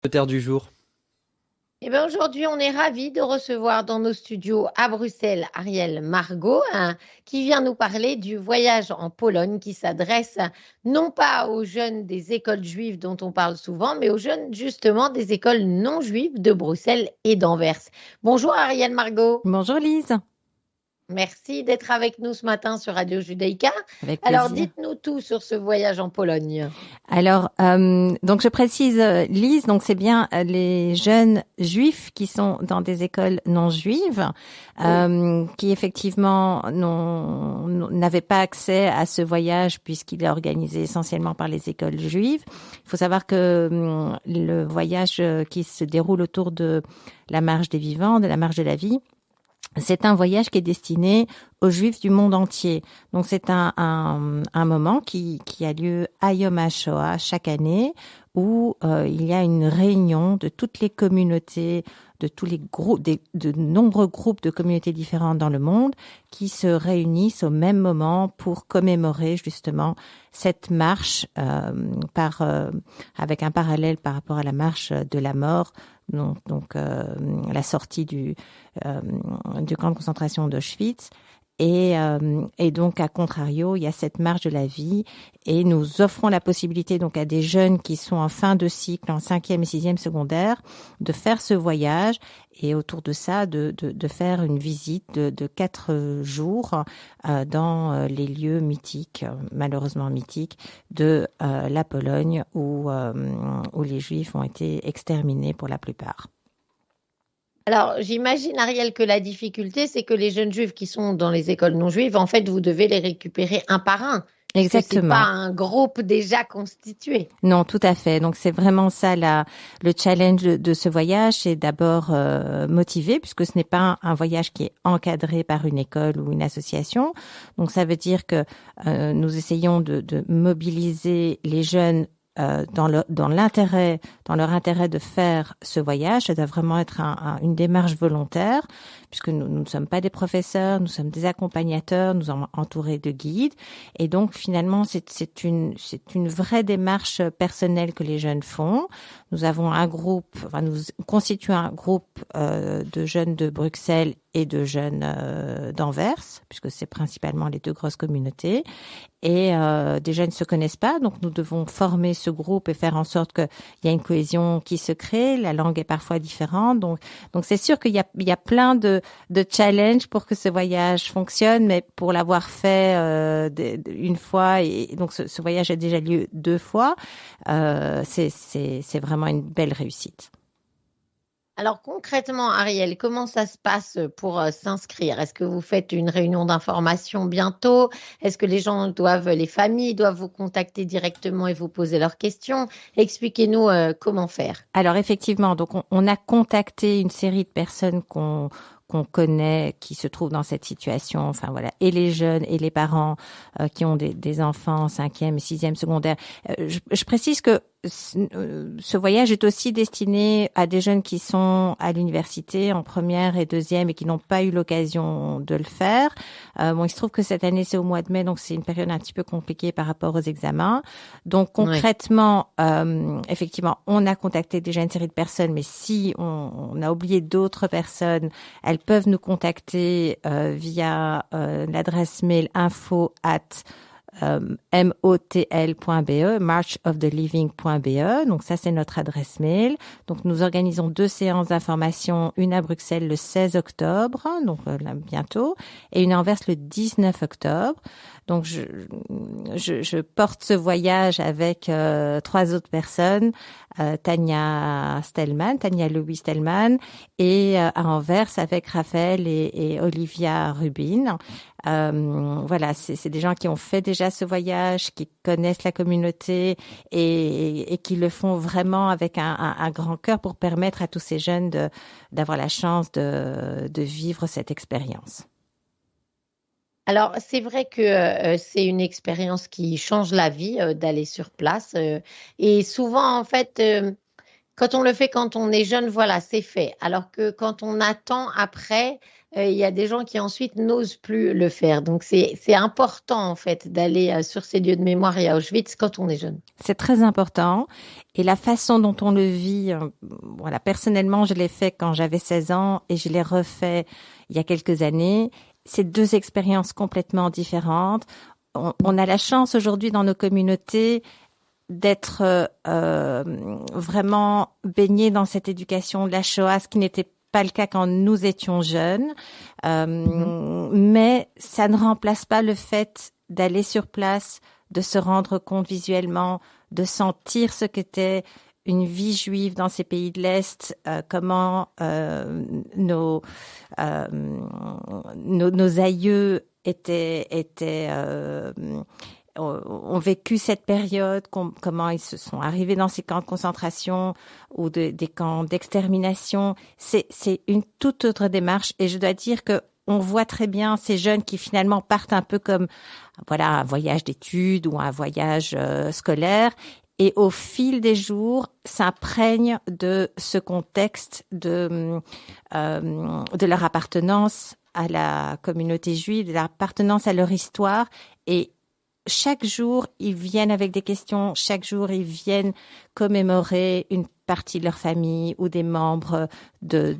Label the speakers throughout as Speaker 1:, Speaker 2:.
Speaker 1: Le terre du jour.
Speaker 2: Eh bien, aujourd'hui, on est ravis de recevoir dans nos studios à Bruxelles Ariel Margot, qui vient nous parler du voyage en Pologne qui s'adresse non pas aux jeunes des écoles juives dont on parle souvent, mais aux jeunes justement des écoles non juives de Bruxelles et d'Anvers. Bonjour Ariel Margot.
Speaker 3: Bonjour Lise,
Speaker 2: Merci d'être avec nous ce matin sur Radio Judaïka.
Speaker 3: avec
Speaker 2: Alors,
Speaker 3: plaisir.
Speaker 2: dites-nous tout sur ce voyage en Pologne.
Speaker 3: Alors, donc je précise, Lise, donc c'est bien les jeunes juifs qui sont dans des écoles non juives,
Speaker 2: Oui.
Speaker 3: qui effectivement n'avaient pas accès à ce voyage puisqu'il est organisé essentiellement par les écoles juives. Il faut savoir que le voyage qui se déroule autour de la marche des vivants, de la marche de la vie, c'est un voyage qui est destiné aux Juifs du monde entier. Donc c'est un moment qui a lieu à Yom HaShoah chaque année où il y a une réunion de toutes les communautés, de tous les groupes, de nombreux groupes de communautés différentes dans le monde qui se réunissent au même moment pour commémorer justement cette marche avec un parallèle par rapport à la marche de la mort, donc la sortie du camp de concentration d'Auschwitz. Et donc, à contrario, il y a cette marche de la vie et nous offrons la possibilité donc à des jeunes qui sont en fin de cycle, en 5e et 6e secondaire, de faire ce voyage et autour de ça, de faire une visite de 4 jours dans les lieux mythiques, malheureusement mythiques, de la Pologne où les Juifs ont été exterminés pour la plupart.
Speaker 2: Alors, j'imagine, Ariel, que la difficulté, c'est que les jeunes juifs qui sont dans les écoles non juives, en fait, vous devez les récupérer un par un, puisque c'est pas
Speaker 3: Exactement.
Speaker 2: un groupe déjà constitué.
Speaker 3: Non, tout à fait. Donc c'est vraiment ça le challenge de ce voyage, c'est d'abord motiver, puisque ce n'est pas un voyage qui est encadré par une école ou une association. Donc ça veut dire que nous essayons de mobiliser les jeunes dans leur intérêt de faire ce voyage. Ça doit vraiment être une démarche volontaire, puisque nous ne sommes pas des professeurs, nous sommes des accompagnateurs, nous sommes entourés de guides. Et donc, finalement, c'est une vraie démarche personnelle que les jeunes font. Nous avons nous constituons un groupe de jeunes de Bruxelles et de jeunes d'Anvers, puisque c'est principalement les deux grosses communautés. Et des jeunes ne se connaissent pas, donc nous devons former ce groupe et faire en sorte qu'il y a une cohésion qui se crée. La langue est parfois différente, donc c'est sûr qu'il y a plein de challenges pour que ce voyage fonctionne, mais pour l'avoir fait une fois, et donc ce voyage a déjà lieu 2 fois, c'est vraiment une belle réussite.
Speaker 2: Alors, concrètement, Ariel, comment ça se passe pour s'inscrire? Est-ce que vous faites une réunion d'information bientôt? Est-ce que les familles doivent vous contacter directement et vous poser leurs questions? Expliquez-nous comment faire.
Speaker 3: Alors effectivement, donc on a contacté une série de personnes qu'on connaît, qui se trouvent dans cette situation, enfin voilà, et les jeunes et les parents qui ont des enfants en 5e et 6e secondaire. Je précise que ce voyage est aussi destiné à des jeunes qui sont à l'université en 1re et 2e et qui n'ont pas eu l'occasion de le faire. Bon, il se trouve que cette année c'est au mois de mai, donc c'est une période un petit peu compliquée par rapport aux examens. Donc
Speaker 2: Oui.
Speaker 3: concrètement, effectivement, on a contacté déjà une série de personnes, mais si on a oublié d'autres personnes, elles peuvent nous contacter via l'adresse mail info@motl.be, marchofTheLiving.be. Donc ça, c'est notre adresse mail. Donc nous organisons 2 séances d'information, une à Bruxelles le 16 octobre, donc là, bientôt, et une à Anvers le 19 octobre. Donc je porte ce voyage avec 3 autres personnes, Tania Louis Stellman, et à Anvers avec Raphaël et Olivia Rubin. Voilà, c'est des gens qui ont fait déjà ce voyage, qui connaissent la communauté et qui le font vraiment avec un grand cœur pour permettre à tous ces jeunes d'avoir la chance de vivre cette expérience.
Speaker 2: Alors, c'est vrai que c'est une expérience qui change la vie d'aller sur place. Et souvent, en fait, quand on le fait quand on est jeune, voilà, c'est fait. Alors que quand on attend après, il y a des gens qui ensuite n'osent plus le faire. Donc c'est important en fait d'aller sur ces lieux de mémoire et à Auschwitz quand on est jeune.
Speaker 3: C'est très important. Et la façon dont on le vit, voilà, personnellement, je l'ai fait quand j'avais 16 ans et je l'ai refait il y a quelques années. C'est deux expériences complètement différentes. On a la chance aujourd'hui dans nos communautés d'être vraiment baignés dans cette éducation de la Shoah, ce qui n'était pas le cas quand nous étions jeunes.
Speaker 2: Mhm.
Speaker 3: Mais ça ne remplace pas le fait d'aller sur place, de se rendre compte visuellement, de sentir ce qu'était une vie juive dans ces pays de l'Est, comment euh, nos aïeux ont vécu cette période, comment ils se sont arrivés dans ces camps de concentration ou des camps d'extermination. C'est une toute autre démarche et je dois dire que on voit très bien ces jeunes qui finalement partent un peu comme voilà un voyage d'études ou un voyage scolaire et au fil des jours s'imprègnent de ce contexte de leur appartenance à la communauté juive, de leur appartenance à leur histoire et chaque jour, ils viennent avec des questions. Chaque jour, ils viennent commémorer une partie de leur famille ou des membres de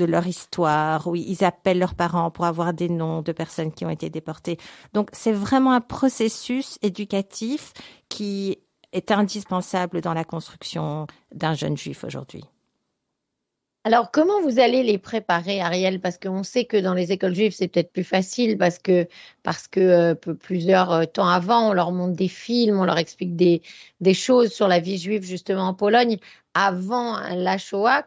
Speaker 3: leur histoire, où ils appellent leurs parents pour avoir des noms de personnes qui ont été déportées. Donc, c'est vraiment un processus éducatif qui est indispensable dans la construction d'un jeune juif aujourd'hui.
Speaker 2: Alors, comment vous allez les préparer, Ariel? Parce qu'on sait que dans les écoles juives, c'est peut-être plus facile parce que plusieurs temps avant, on leur montre des films, on leur explique des choses sur la vie juive justement en Pologne. Avant la Shoah,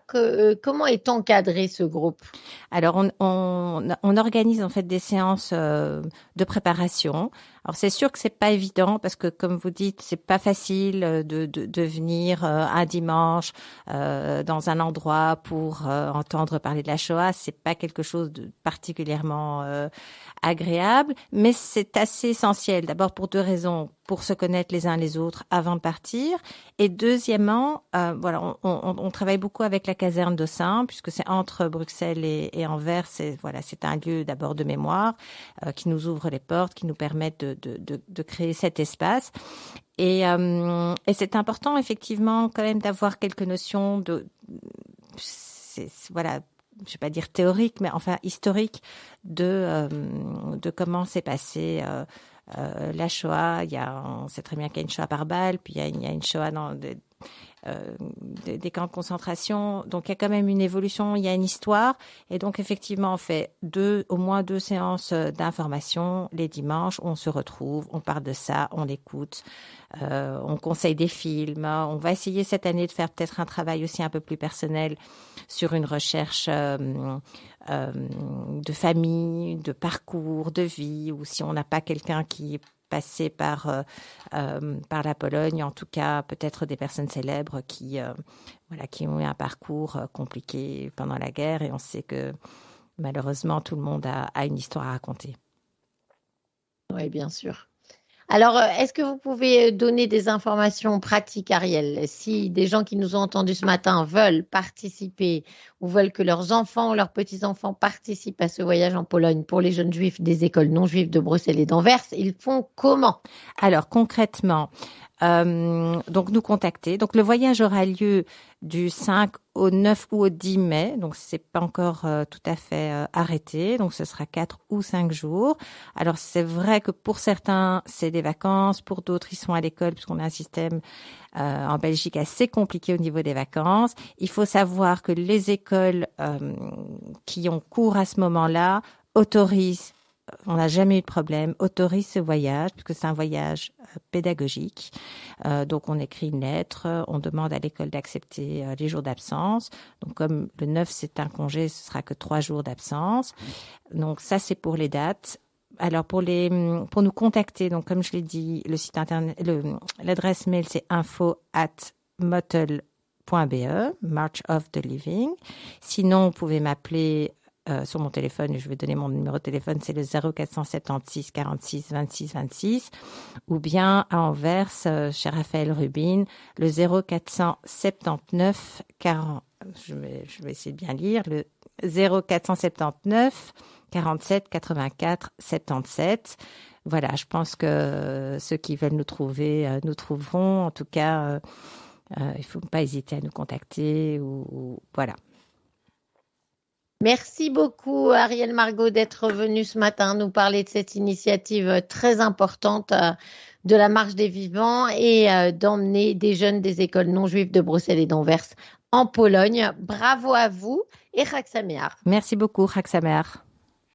Speaker 2: comment est encadré ce groupe?
Speaker 3: Alors, on organise en fait des séances de préparation. Alors, c'est sûr que c'est pas évident parce que, comme vous dites, c'est pas facile de venir un dimanche dans un endroit pour entendre parler de la Shoah. C'est pas quelque chose de particulièrement agréable, mais c'est assez essentiel. D'abord pour deux raisons, pour se connaître les uns les autres avant de partir, et deuxièmement, voilà, on travaille beaucoup avec la caserne d'Aussin, puisque c'est entre Bruxelles et Anvers. C'est un lieu d'abord de mémoire qui nous ouvre les portes, qui nous permet de créer cet espace. Et c'est important effectivement quand même d'avoir quelques notions voilà, je vais pas dire théorique, mais enfin historique de comment s'est passé la Shoah. On sait très bien qu'il y a une Shoah par balle, puis il y a une Shoah dans des camps de concentration. Donc, il y a quand même une évolution, il y a une histoire. Et donc, effectivement, on fait au moins deux séances d'information les dimanches. On se retrouve, on parle de ça, on écoute, on conseille des films. On va essayer cette année de faire peut-être un travail aussi un peu plus personnel sur une recherche de famille, de parcours, de vie, ou si on n'a pas quelqu'un qui est passé par la Pologne, en tout cas peut-être des personnes célèbres qui ont eu un parcours compliqué pendant la guerre et on sait que malheureusement tout le monde a une histoire à raconter.
Speaker 2: Oui, bien sûr. Alors, est-ce que vous pouvez donner des informations pratiques, Ariel? Si des gens qui nous ont entendus ce matin veulent participer ou veulent que leurs enfants ou leurs petits-enfants participent à ce voyage en Pologne pour les jeunes juifs des écoles non juives de Bruxelles et d'Anvers, ils font comment?
Speaker 3: Alors concrètement, donc nous contacter. Donc le voyage aura lieu du 5 au 9 ou au 10 mai, donc c'est pas encore tout à fait arrêté, donc ce sera 4 ou 5 jours. Alors c'est vrai que pour certains c'est des vacances, pour d'autres ils sont à l'école puisqu'on a un système en Belgique assez compliqué au niveau des vacances. Il faut savoir que les écoles qui ont cours à ce moment-là autorisent, on n'a jamais eu de problème, autorise ce voyage, puisque c'est un voyage pédagogique. Donc, on écrit une lettre, on demande à l'école d'accepter les jours d'absence. Donc, comme le 9, c'est un congé, ce sera que 3 jours d'absence. Donc, ça, c'est pour les dates. Alors, pour nous contacter, donc, comme je l'ai dit, le site internet, l'adresse mail, c'est info@motel.be, March of the Living. Sinon, vous pouvez m'appeler sur mon téléphone, je vais donner mon numéro de téléphone, c'est le 0476 46 26 26, ou bien à Anvers, chez Raphaël Rubin, le 0479 40, je vais essayer de bien lire, le 0479 47 84 77. Voilà, je pense que ceux qui veulent nous trouver, nous trouveront. En tout cas, il ne faut pas hésiter à nous contacter. Voilà.
Speaker 2: Merci beaucoup, Ariel Margot, d'être venue ce matin nous parler de cette initiative très importante de la Marche des Vivants et d'emmener des jeunes des écoles non juives de Bruxelles et d'Anvers en Pologne. Bravo à vous et Chag Sameach.
Speaker 3: Merci beaucoup, Chag Sameach.